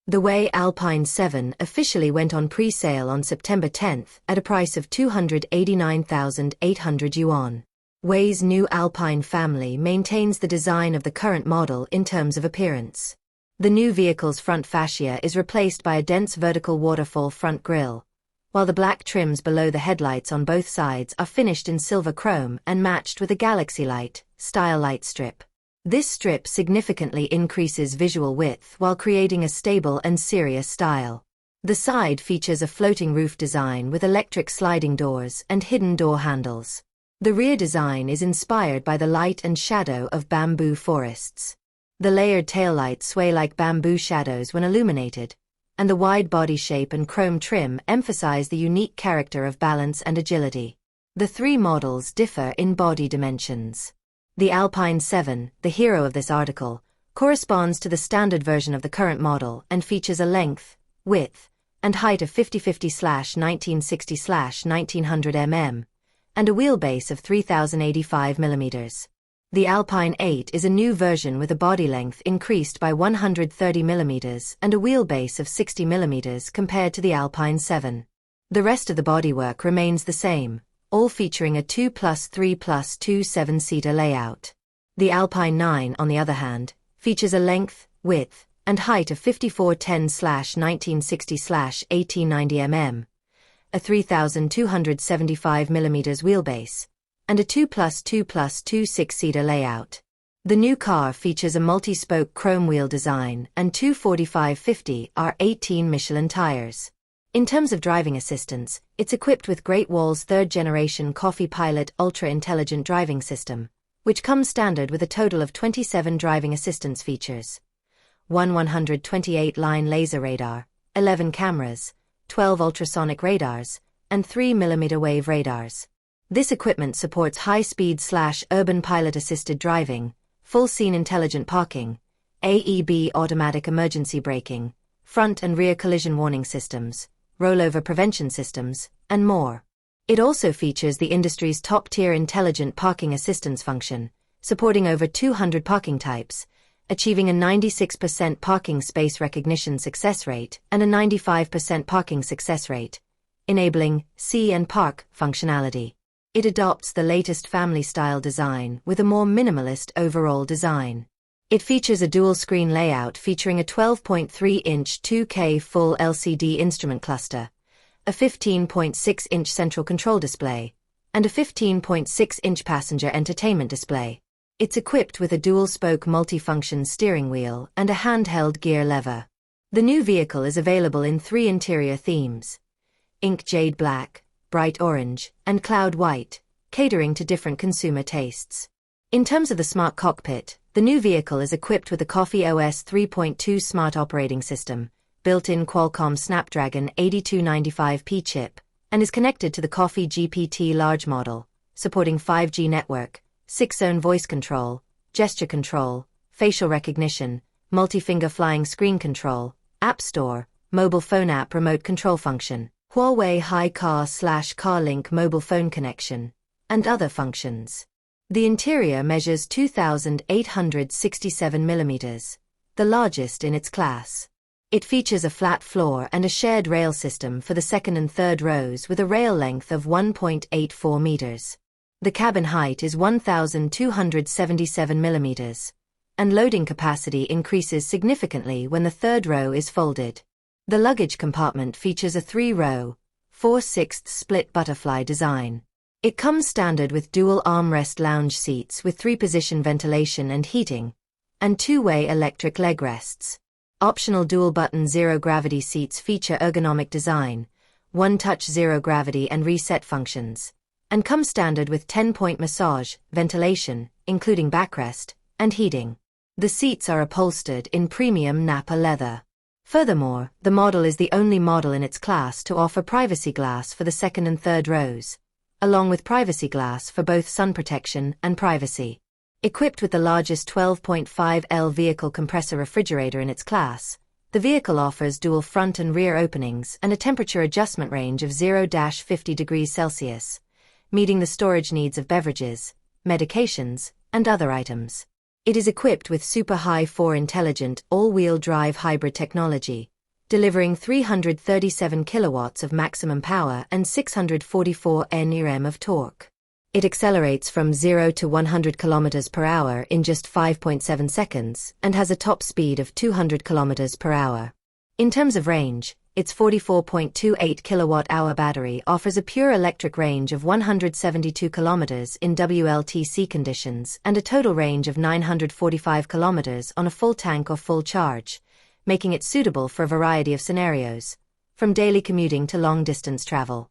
The Way Alpine 7 officially went on pre-sale on September 10 at a price of 289,800 yuan. Way's new Alpine family maintains the design of the current model in terms of appearance. The new vehicle's front fascia is replaced by a dense vertical waterfall front grille, while the black trims below the headlights on both sides are finished in silver chrome and matched with a Galaxy Light style light strip. This strip significantly increases visual width while creating a stable and serious style. The side features a floating roof design with electric sliding doors and hidden door handles. The rear design is inspired by the light and shadow of bamboo forests. The layered taillights sway like bamboo shadows when illuminated, and the wide body shape and chrome trim emphasize the unique character of balance and agility. The three models differ in body dimensions. The Alpine 7, the hero of this article, corresponds to the standard version of the current model and features a length, width, and height of 50/50/1960/1900 mm, and a wheelbase of 3,085 mm. The Alpine 8 is a new version with a body length increased by 130 mm and a wheelbase of 60 mm compared to the Alpine 7. The rest of the bodywork remains the same, all featuring a 2+3+2 7-seater layout. The Alpine 9, on the other hand, features a length, width, and height of 5410/1960/1890 mm, a 3,275 mm wheelbase, and a 2+2+2 6-seater layout. The new car features a multi-spoke chrome wheel design and two 45/50 R18 Michelin tires. In terms of driving assistance, it's equipped with Great Wall's third-generation Coffee Pilot ultra-intelligent driving system, which comes standard with a total of 27 driving assistance features. One 128-line laser radar, 11 cameras, 12 ultrasonic radars, and 3 millimeter wave radars. This equipment supports high-speed/urban pilot-assisted driving, full-scene intelligent parking, AEB automatic emergency braking, front and rear collision warning systems, rollover prevention systems, and more. It also features the industry's top-tier intelligent parking assistance function, supporting over 200 parking types, achieving a 96% parking space recognition success rate and a 95% parking success rate, enabling See and Park functionality. It adopts the latest family-style design with a more minimalist overall design. It features a dual-screen layout featuring a 12.3-inch 2K full LCD instrument cluster, a 15.6-inch central control display, and a 15.6-inch passenger entertainment display. It's equipped with a dual-spoke multi-function steering wheel and a handheld gear lever. The new vehicle is available in three interior themes: ink jade black, bright orange, and cloud white, catering to different consumer tastes. In terms of the smart cockpit, the new vehicle is equipped with the Coffee OS 3.2 smart operating system, built-in Qualcomm Snapdragon 8295P chip, and is connected to the Coffee GPT large model, supporting 5G network, 6-zone voice control, gesture control, facial recognition, multi-finger flying screen control, App Store, mobile phone app remote control function, Huawei HiCar/CarLink mobile phone connection, and other functions. The interior measures 2,867 mm, the largest in its class. It features a flat floor and a shared rail system for the second and third rows with a rail length of 1.84 meters. The cabin height is 1,277 mm, and loading capacity increases significantly when the third row is folded. The luggage compartment features a 3-row, 4/6 split butterfly design. It comes standard with dual armrest lounge seats with 3-position ventilation and heating, and 2-way electric leg rests. Optional dual-button zero-gravity seats feature ergonomic design, one-touch zero-gravity and reset functions, and come standard with 10-point massage, ventilation, including backrest, and heating. The seats are upholstered in premium Napa leather. Furthermore, the model is the only model in its class to offer privacy glass for the second and third rows, along with privacy glass for both sun protection and privacy. Equipped with the largest 12.5L vehicle compressor refrigerator in its class, the vehicle offers dual front and rear openings and a temperature adjustment range of 0-50 degrees Celsius, meeting the storage needs of beverages, medications, and other items. It is equipped with Super High 4 intelligent all-wheel drive hybrid technology, delivering 337 kilowatts of maximum power and 644 Nm of torque. It accelerates from 0 to 100 km per hour in just 5.7 seconds and has a top speed of 200 km per hour. In terms of range, its 44.28 kilowatt-hour battery offers a pure electric range of 172 km in WLTC conditions and a total range of 945 km on a full tank or full charge, making it suitable for a variety of scenarios, from daily commuting to long-distance travel.